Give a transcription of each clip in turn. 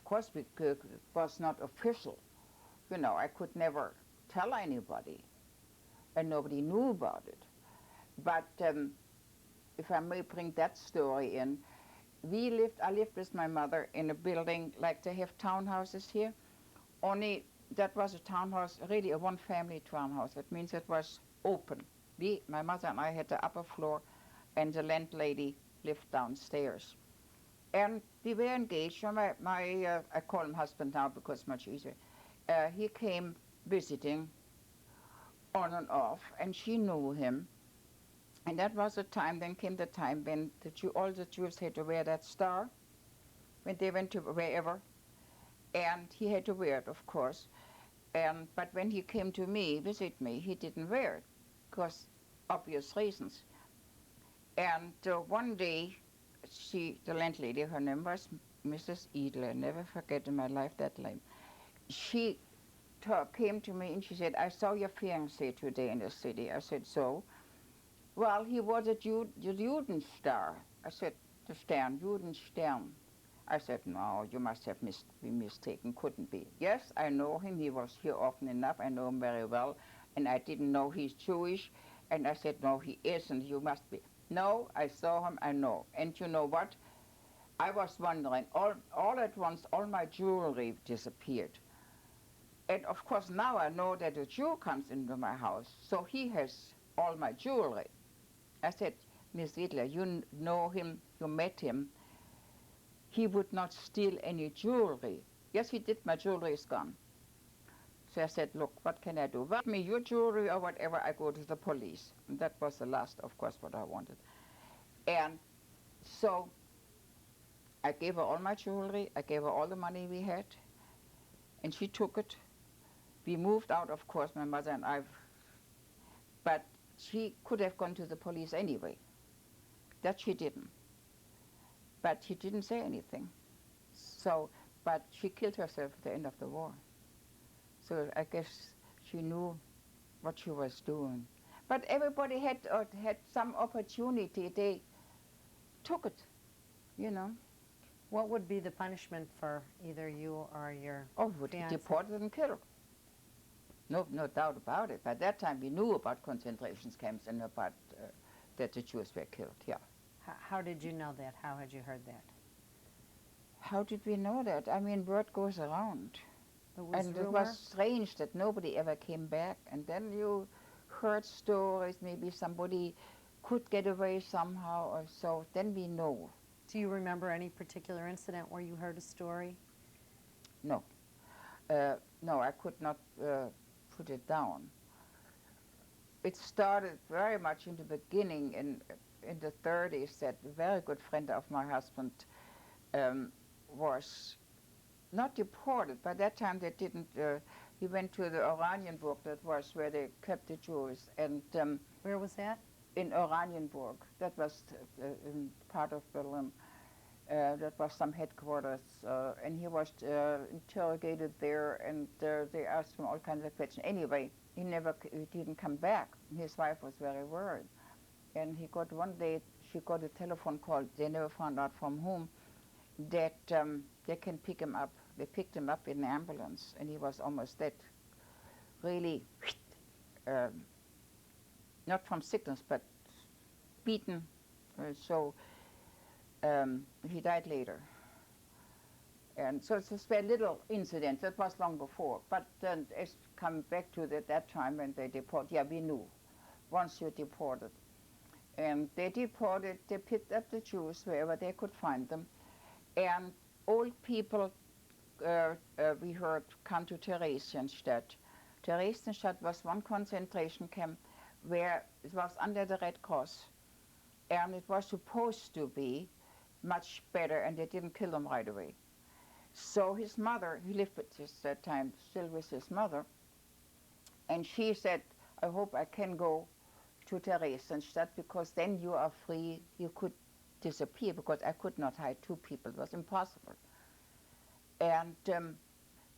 course, because it was not official. You know, I could never tell anybody, and nobody knew about it. But if I may bring that story in, I lived with my mother in a building like they have townhouses here. Only that was a townhouse, really a one-family townhouse. That means it was open. My mother and I had the upper floor, and the landlady lived downstairs. And we were engaged. So I call him husband now because it's much easier. He came visiting on and off, and she knew him. And that was the time, then came the time when all the Jews had to wear that star when they went to wherever. And he had to wear it, of course. But when he came to visit me, he didn't wear it, because obvious reasons. And one day, the landlady, her name was Mrs. Edler, never forget in my life that name. She came to me and she said, I saw your fiancé today in the city. I said, so? Well, he was a Judenstar. I said, the Stern, Judenstern. I said, no, you must have been mistaken, couldn't be. Yes, I know him, he was here often enough, I know him very well, and I didn't know he's Jewish, and I said, no, he isn't, you must be. No, I saw him, I know. And you know what? I was wondering, all at once, all my jewelry disappeared. And of course, now I know that a Jew comes into my house, so he has all my jewelry. I said, Miss Hitler, you know him, you met him. He would not steal any jewelry. Yes, he did, my jewelry is gone. So I said, look, what can I do? Well, give me your jewelry or whatever, I go to the police. And that was the last, of course, what I wanted. And so I gave her all my jewelry, I gave her all the money we had, and she took it. We moved out, of course, my mother and I, but she could have gone to the police anyway. That she didn't. But she didn't say anything. So, but she killed herself at the end of the war. So I guess she knew what she was doing. But everybody had some opportunity. They took it, you know. What would be the punishment for either you or your Would be fiancé? deported and killed. No doubt about it. By that time, we knew about concentration camps and about that the Jews were killed. Yeah. How did you know that? How had you heard that? How did we know that? I mean, word goes around. And rumor? it was strange that nobody ever came back. And then you heard stories, maybe somebody could get away somehow or so. Then we know. Do you remember any particular incident where you heard a story? No. No, I could not put it down. It started very much in the beginning in the 30s that a very good friend of my husband was not deported. By that time they didn't, he went to the Oranienburg, that was where they kept the Jews. And where was that? In Oranienburg, that was in part of Berlin. That was some headquarters, and he was interrogated there, and they asked him all kinds of questions. Anyway, he didn't come back. His wife was very worried. And he got one day, she got a telephone call, they never found out from whom, that they can pick him up. They picked him up in an ambulance, and he was almost dead. Really, not from sickness, but beaten. So he died later. And so it's a very little incident. That was long before. But then it's come back to that time when they deported. Yeah, we knew. Once you're deported. And they picked up the Jews wherever they could find them. And old people, we heard, come to Theresienstadt. Theresienstadt was one concentration camp where it was under the Red Cross. And it was supposed to be much better, and they didn't kill them right away. So his mother, he lived with us that time, still with his mother, and she said, I hope I can go to Theresienstadt, because then you are free, you could disappear, because I could not hide two people, it was impossible. And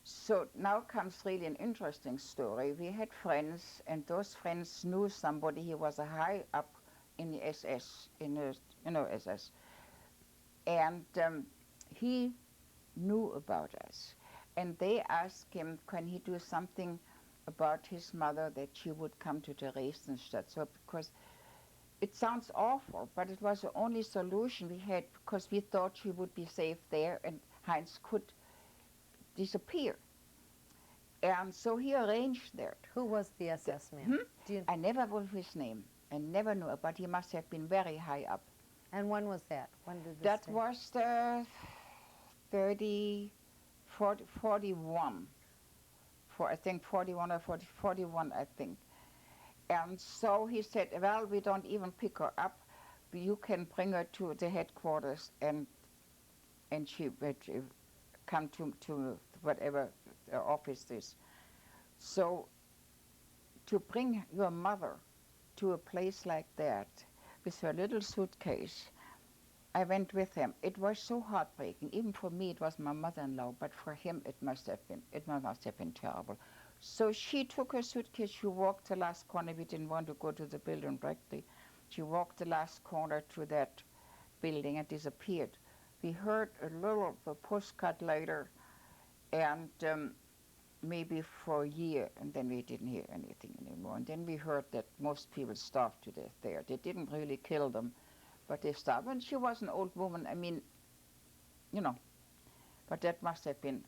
so now comes really an interesting story. We had friends, and those friends knew somebody. He was a high up in the SS, SS. And he knew about us. And they asked him, can he do something about his mother that she would come to Theresienstadt. So because it sounds awful, but it was the only solution we had because we thought she would be safe there and Heinz could disappear. And so he arranged that. Who was the SS man? Do you, I never knew his name. I never knew, but he must have been very high up. and when was that? When did this That take? was the 41. I think 41 or 41, I think. And so he said, well, we don't even pick her up. You can bring her to the headquarters and she would come to whatever the office is. So to bring your mother to a place like that with her little suitcase, I went with him. It was so heartbreaking. Even for me, it was my mother-in-law, but for him, it must have been terrible. So she took her suitcase. She walked the last corner. We didn't want to go to the building directly. She walked the last corner to that building and disappeared. We heard a little of a postcard later, and maybe for a year, and then we didn't hear anything anymore. And then we heard that most people starved to death there. They didn't really kill them, but they starved. And she was an old woman. I mean, you know, but that must have been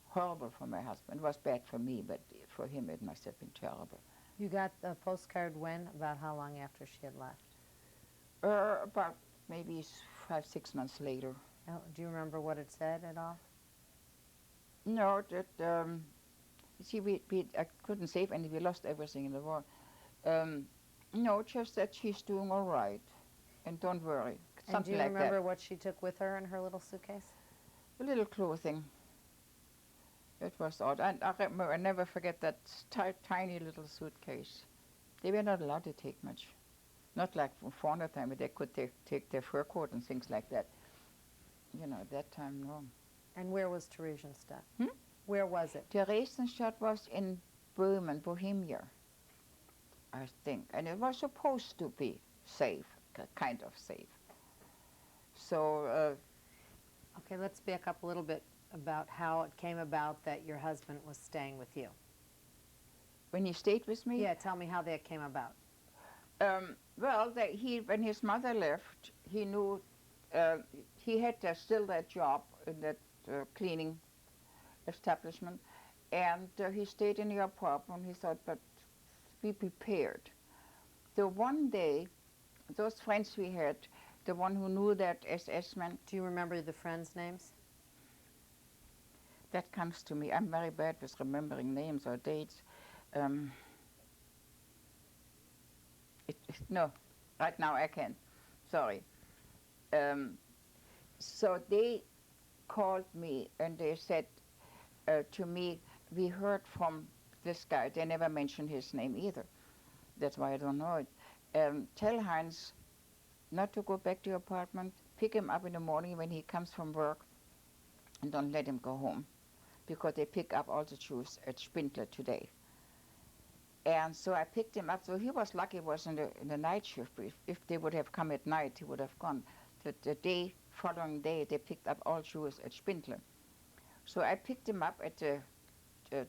horrible for my husband. It was bad for me, but for him it must have been terrible. You got the postcard when? About how long after she had left? About maybe 5-6 months later. Oh, do you remember what it said at all? No, that you see, I couldn't save any. We lost everything in the war. No, just that she's doing all right, and don't worry. And do you Something like remember what she took with her in her little suitcase? that. A little clothing. It was odd, and I never forget that tiny little suitcase. They were not allowed to take much. Not like before the time, but they could take their fur coat and things like that. You know, at that time, no. And where was Theresienstadt? Hmm? Where was it? Theresienstadt was in Böhmen, Bohemia, I think. And it was supposed to be safe, kind of safe. So, Okay, let's back up a little bit about how it came about that your husband was staying with you. when he stayed with me, Yeah, tell me how that came about. well, when his mother left, he knew he had still that job in that cleaning establishment, and he stayed in the apartment. He thought, but be prepared. The one day, those friends we had, the one who knew that SS man, Do you remember the friends' names? that comes to me. I'm very bad with remembering names or dates. No, right now I can't. Sorry. So they called me and they said to me, we heard from this guy. They never mentioned his name either. That's why I don't know it. Tell Heinz not to go back to your apartment. Pick him up in the morning when he comes from work, and don't let him go home, because they pick up all the Jews at Spindler today. And so I picked him up. So he was lucky. It was in the night shift. If they would have come at night, he would have gone. The following day, they picked up all Jews at Spindler. So I picked him up at the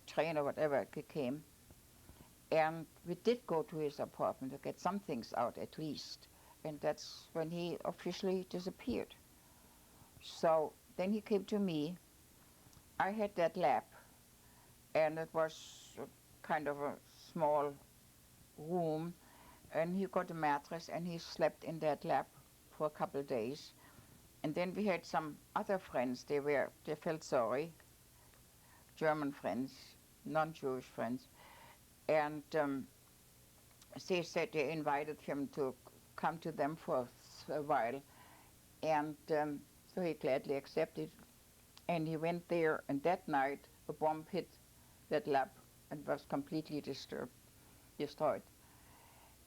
train or whatever it came, and we did go to his apartment to get some things out at least. And that's when he officially disappeared. So then he came to me. I had that lab, and it was kind of a small room, and he got a mattress and he slept in that lab for a couple of days. And then we had some other friends. They felt sorry, German friends, non-Jewish friends, and they said they invited him to come to them for a while, and so he gladly accepted. And he went there, and that night a bomb hit that lab and was completely destroyed.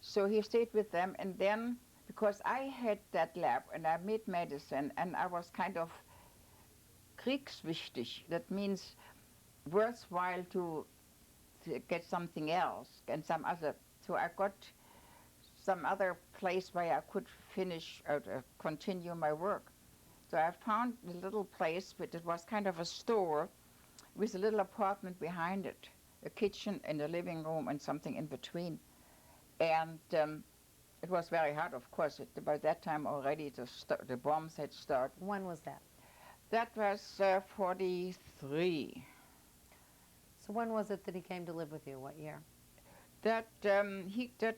So he stayed with them, and then, because I had that lab and I made medicine, and I was kind of kriegswichtig, that means worthwhile to get something else and some other. So I got some other place where I could continue my work. So I found a little place, but it was kind of a store with a little apartment behind it, a kitchen and a living room and something in between. And it was very hard, of course. By that time already the bombs had started. When was that? That was 43. So when was it that he came to live with you? What year? That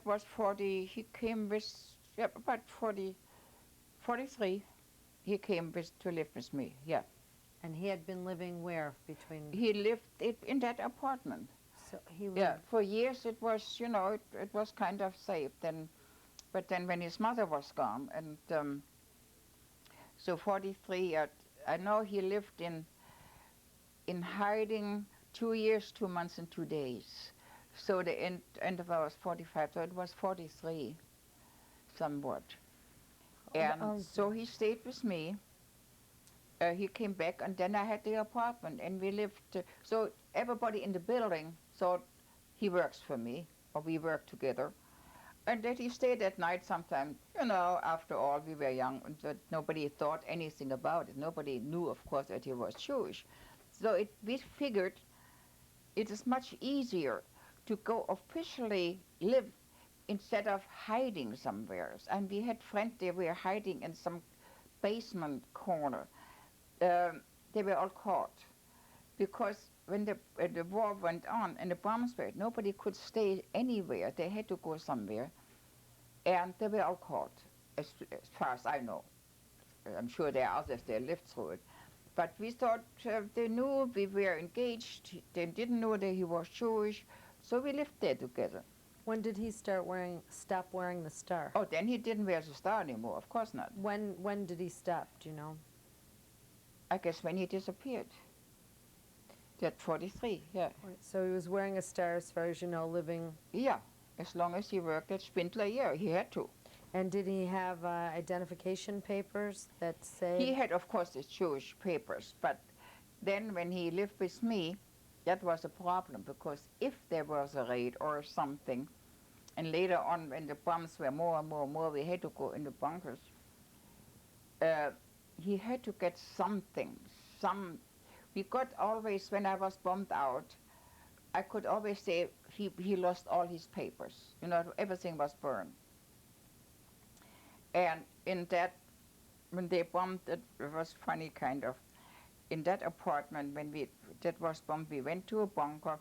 was 40. He came with about 40, 43. He came to live with me. Yeah. And he had been living where between? He lived in that apartment. So he lived. Yeah. For years it was, it was kind of safe. But then when his mother was gone, and so 43. I know he lived in hiding 2 years, 2 months, and 2 days. So the end of I was 45, so it was 43, somewhat. And so he stayed with me. He came back, and then I had the apartment, and we lived. So everybody in the building thought he works for me, or we work together. And that he stayed at night sometime. After all, we were young, and that nobody thought anything about it. Nobody knew, of course, that he was Jewish. So we figured it is much easier to go officially live instead of hiding somewhere. And we had friends, they were hiding in some basement corner. They were all caught because when the war went on and the bombs were, nobody could stay anywhere. They had to go somewhere, and they were all caught, as far as I know. I'm sure there are others that lived through it. But we thought they knew we were engaged. They didn't know that he was Jewish, so we lived there together. When did he stop wearing the star? Oh, then he didn't wear the star anymore. Of course not. When did he stop? Do you know? I guess when he disappeared. That 43, yeah. So he was wearing a star, as far as you know, living. Yeah, as long as he worked at Spindler, yeah, he had to. And did he have identification papers that say? He had, of course, his Jewish papers, but then when he lived with me, that was a problem, because if there was a raid or something, and later on when the bombs were more and more, we had to go in the bunkers, he had to get something. We got always, when I was bombed out, I could always say he lost all his papers. Everything was burned. And in that, when they bombed, it was funny kind of. In that apartment, when that was bombed, we went to a bunker,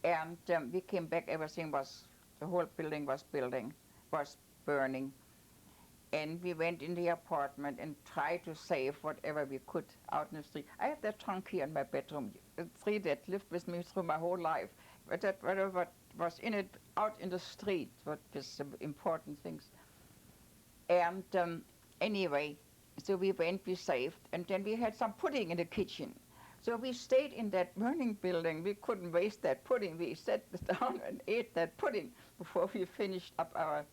and we came back, the whole building was burning. And we went in the apartment and tried to save whatever we could out in the street. I have that trunk here in my bedroom, a tree that lived with me through my whole life. But that whatever was in it, out in the street, what was the important things. And anyway, so we saved, and then we had some pudding in the kitchen. So we stayed in that burning building. We couldn't waste that pudding. We sat down and ate that pudding before we finished up our.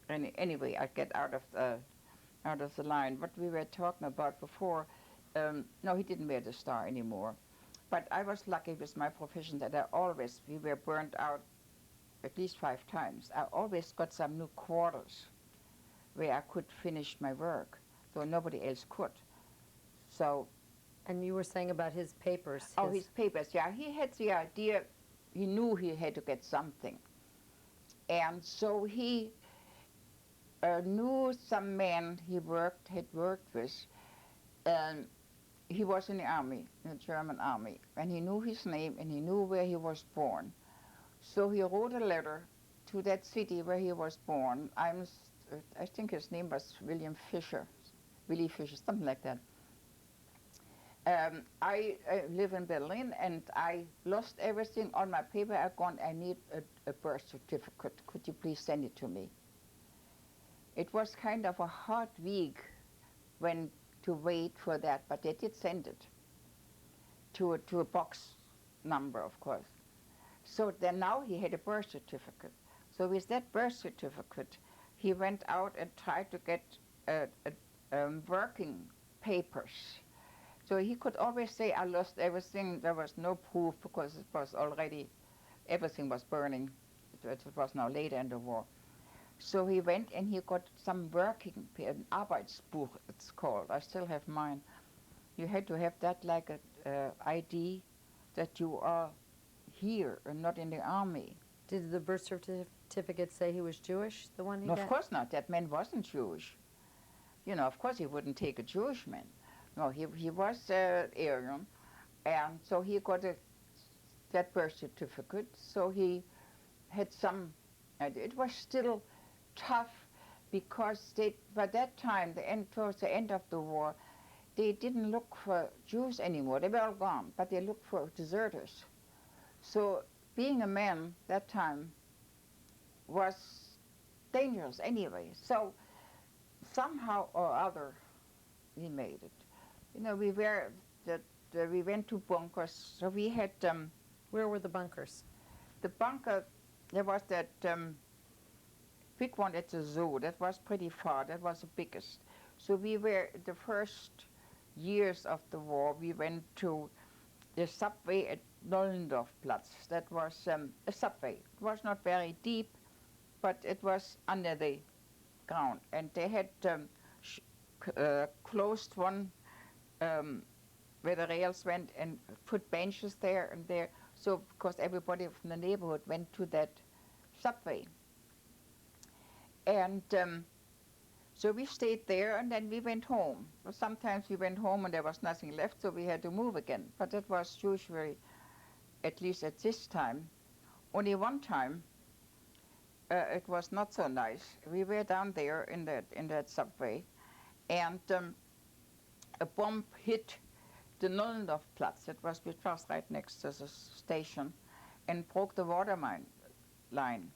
Anyway, I get out of the line. What we were talking about before, no, he didn't wear the star anymore. But I was lucky with my profession that we were burned out at least 5 times. I always got some new quarters where I could finish my work, though nobody else could. So. And you were saying about his papers. His papers, yeah. He had the idea, he knew he had to get something. And so he knew some man had worked with, and he was in the army, in the German army, and he knew his name and he knew where he was born. So he wrote a letter to that city where he was born. I think his name was Willie Fisher, something like that. I live in Berlin, and I lost everything on my paper. I need a birth certificate. Could you please send it to me? It was kind of a hard week to wait for that, but they did send it to a box number, of course. So then now he had a birth certificate. So with that birth certificate, he went out and tried to get working papers. So he could always say, I lost everything. There was no proof because it was already, everything was burning. It was now later in the war. So he went and he got some working, an Arbeitsbuch it's called. I still have mine. You had to have that like a ID that you are here and not in the army. Did the birth certificate say he was Jewish, the one he No, of got? course not. That man wasn't Jewish. You know, of course he wouldn't take a Jewish man. No, he was Aryan, and so he got that birth certificate. So he had some. It was still tough because they, by that time, towards the end of the war, they didn't look for Jews anymore. They were all gone, but they looked for deserters. So being a man that time was dangerous anyway. So somehow or other, we made it. You know, we went to bunkers. So we had Where were the bunkers? the bunker. There was that big one at the zoo. That was pretty far. That was the biggest. So we were the first years of the war. We went to the subway at Nollendorfplatz. That was a subway. It was not very deep, but it was under the ground, and they had closed one where the rails went and put benches there and there. So because everybody from the neighborhood went to that subway, and so we stayed there, and then we went home. Well, sometimes we went home and there was nothing left, so we had to move again. But that was usually, at least at this time. Only one time, it was not so nice. We were down there in that subway, and a bomb hit the Nollendorfplatz. It was right next to the station, and broke the water line.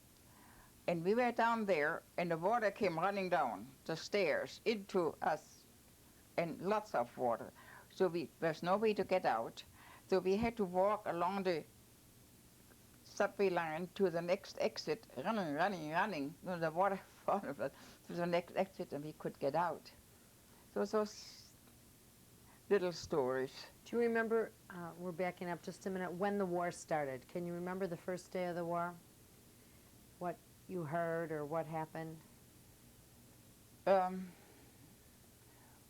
And we were down there, and the water came running down the stairs into us, and lots of water. So there's no way to get out. So we had to walk along the subway line to the next exit, running. You know, the water followed us to the next exit, and we could get out. So those little stories. Do you remember, we're backing up just a minute, when the war started? Can you remember the first day of the war? What you heard or what happened?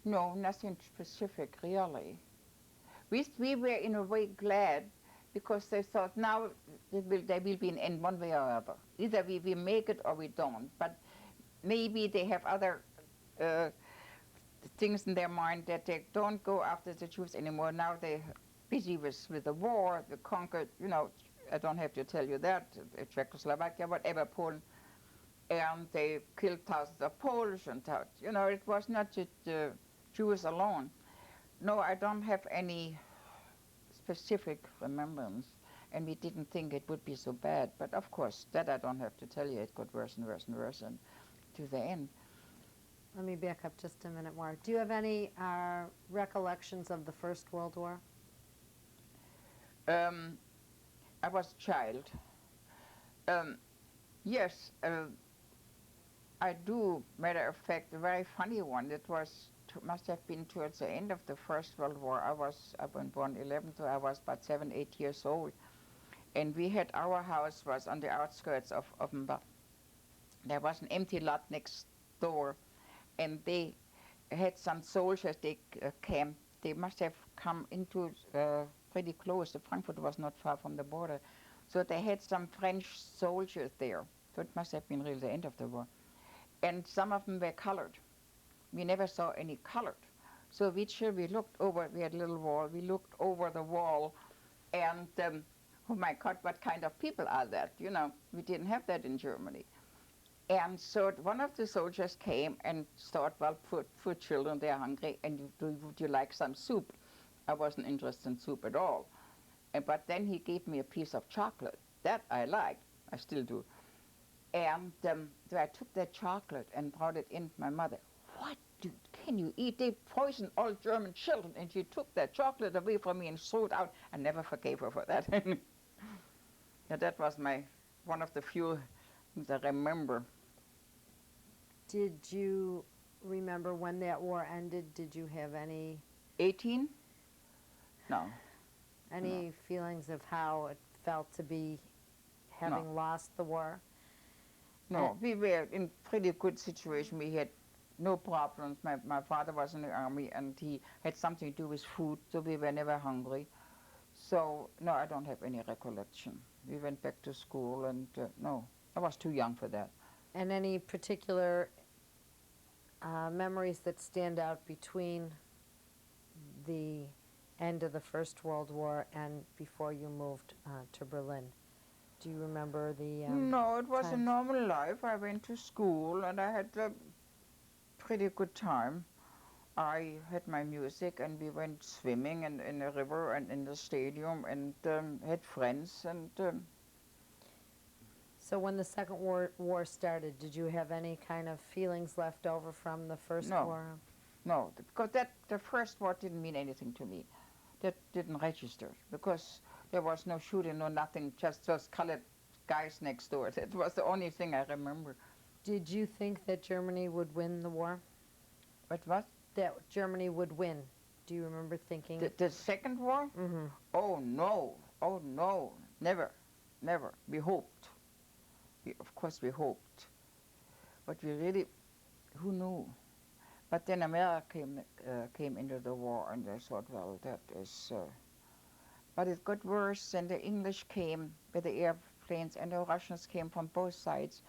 No, nothing specific, really. We were in a way glad because they thought now there will be an end one way or other. Either we make it or we don't. But maybe they have other things in their mind that they don't go after the Jews anymore. Now they're busy with the war, the conquered, you know, I don't have to tell you that, Czechoslovakia, whatever, Poland. And they killed thousands of Polish and you know, it was not just Jews alone. No, I don't have any specific remembrance, and we didn't think it would be so bad. But of course, that I don't have to tell you. It got worse and worse and worse, and to the end. Let me back up just a minute more. Do you have any recollections of the First World War? I was a child. Yes, I do. Matter of fact, a very funny one. It must have been towards the end of the First World War. I was born 11, so I was about 7, 8 years old. And our house was on the outskirts of Imbach. There was an empty lot next door, and they had some soldiers. They camped. They must have come into pretty close. Frankfurt was not far from the border. So they had some French soldiers there. So it must have been really the end of the war. And some of them were colored. We never saw any colored. So we looked over, we had a little wall, we looked over the wall, and oh my God, what kind of people are that? You know, we didn't have that in Germany. And so one of the soldiers came and thought, well, poor children, they're hungry, and would you like some soup? I wasn't interested in soup at all. But then he gave me a piece of chocolate. That I liked, I still do. And so I took that chocolate and brought it in to my mother. What can you eat? They poison all German children. And she took that chocolate away from me and threw it out. I never forgave her for that. Yeah, that was one of the few things I remember. Did you remember when that war ended? Did you have any 18? No. Any feelings of how it felt to be having lost the war? No, we were in pretty good situation. We had no problems. My father was in the army and he had something to do with food, so we were never hungry. So, no, I don't have any recollection. We went back to school and no, I was too young for that. And any particular memories that stand out between the end of the First World War and before you moved to Berlin? Do you remember the No, it was a times? normal life. I went to school and I had a pretty good time. I had my music and we went swimming in the river and in the stadium and had friends and So when the Second War started, did you have any kind of feelings left over from the First no, War? no, because the first war didn't mean anything to me. That didn't register because there was no shooting, no nothing, just those colored guys next door. That was the only thing I remember. Did you think that Germany would win the war? But what? That Germany would win? Do you remember thinking? The second war? Mm-hmm. Oh no, never, never. We hoped. Of course we hoped. But we really, who knew? But then America came into the war and I thought, well, that is... but it got worse and the English came with the airplanes and the Russians came from both sides.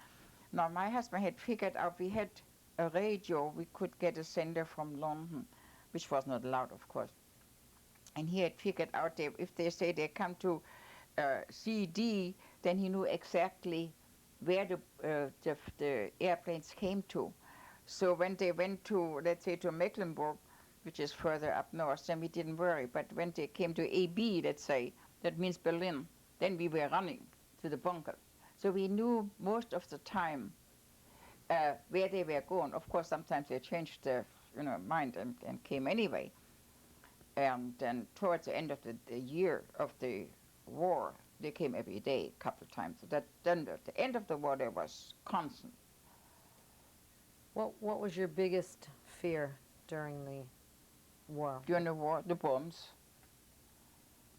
Now my husband had figured out we had a radio, we could get a sender from London, which was not allowed, of course. And he had figured out that if they say they come to CD, then he knew exactly where the airplanes came to. So when they went to, let's say, to Mecklenburg, which is further up north, then we didn't worry. But when they came to AB, let's say, that means Berlin, then we were running to the bunker. So we knew most of the time where they were going. Of course, sometimes they changed their mind and came anyway. And then towards the end of the year of the war, they came every day, a couple of times. So that then at the end of the war, there was constant. What was your biggest fear during the war? During the war, the bombs.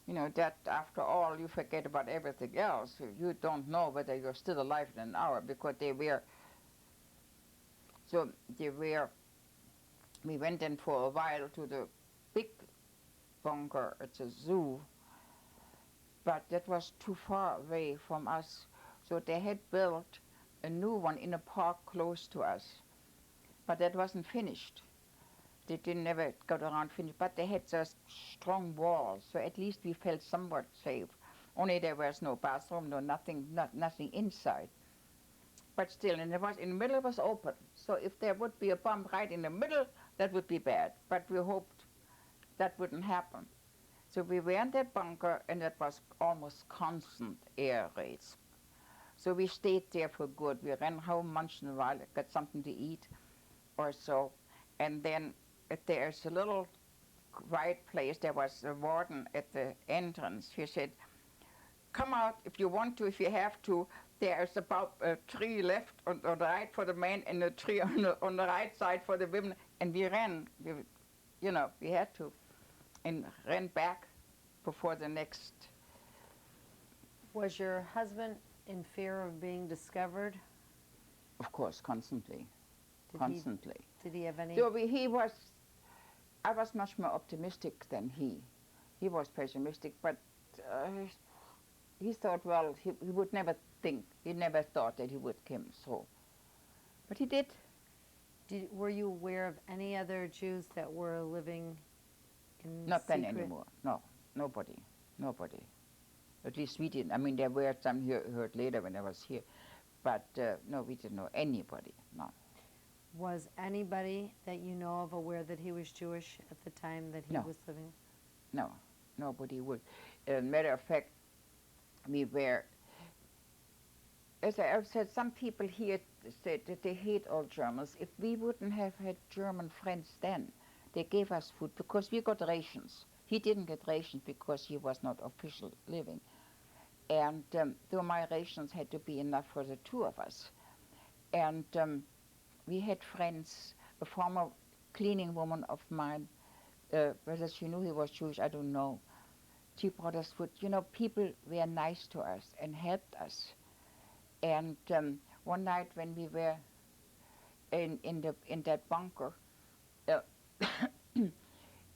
You know, that after all, you forget about everything else. You don't know whether you're still alive in an hour because they were. So they were. We went in for a while to the big bunker at the zoo, but that was too far away from us. So they had built a new one in a park close to us, but that wasn't finished. They didn't never got around finished, but they had those strong walls, so at least we felt somewhat safe. Only there was no bathroom, no nothing, nothing inside. But still, and it was in the middle, it was open. So if there would be a bomb right in the middle, that would be bad. But we hoped that wouldn't happen. So we were in that bunker, and that was almost constant air raids. So we stayed there for good. We ran home once in a while, got something to eat or so. And then there's a little quiet place. There was a warden at the entrance. He said, come out if you want to, if you have to. There's about a tree left on the right for the men and a tree on the right side for the women. And we ran, we had to, and ran back before the next. Was your husband in fear of being discovered? Of course, constantly. Constantly. Did he have any? So I was much more optimistic than he. He was pessimistic, but he thought, well, he would never think, he never thought that he would come through. But he did. Were you aware of any other Jews that were living in Not secret? then anymore, no, nobody. At least we didn't. I mean, there were some heard later when I was here, but no, we didn't know anybody, no. Was anybody that you know of aware that he was Jewish at the time that he No. was living? No, nobody would. Matter of fact, we were, as I've said, some people here said that they hate all Germans. If we wouldn't have had German friends then, they gave us food because we got rations. He didn't get rations because he was not official living. And so my rations had to be enough for the two of us. And we had friends, a former cleaning woman of mine, whether she knew he was Jewish, I don't know. She brought us food. You know, people were nice to us and helped us. And One night when we were in that bunker, uh,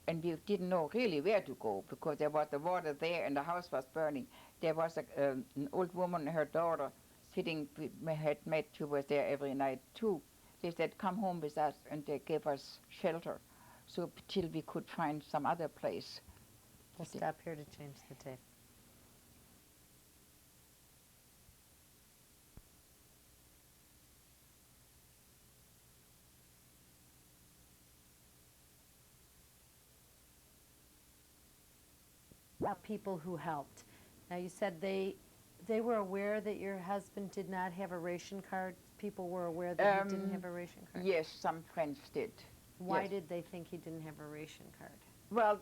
and we didn't know really where to go because there was the water there and the house was burning. There was an old woman and her daughter sitting. We had met. She was there every night too. They said, "Come home with us," and they gave us shelter, so till we could find some other place. We'll stop here to change the tape. People who helped. Now you said they were aware that your husband did not have a ration card. People were aware that he didn't have a ration card. Yes, some friends did. Why Yes. did they think he didn't have a ration card? Well,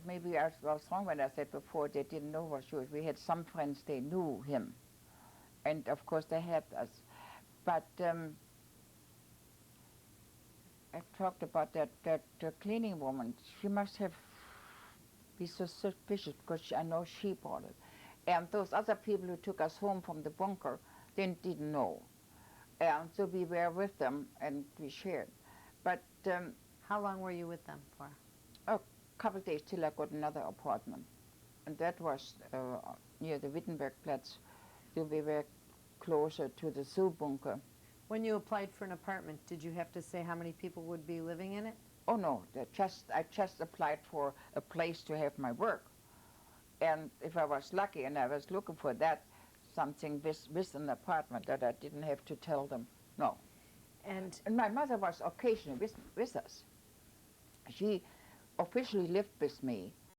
maybe I was wrong when I said before they didn't know what she was. We had some friends, they knew him. And of course they helped us. But I talked about that cleaning woman. She must have been so suspicious because I know she bought it. And those other people who took us home from the bunker, they didn't know. And so we were with them and we shared. But How long were you with them for? a couple of days till I got another apartment. And that was near the Wittenbergplatz. So we were closer to the zoo bunker. When you applied for an apartment, did you have to say how many people would be living in it? Oh no, I just applied for a place to have my work. And if I was lucky and I was looking for that, something with an apartment that I didn't have to tell them, no. And And my mother was occasionally with us. She officially lived with me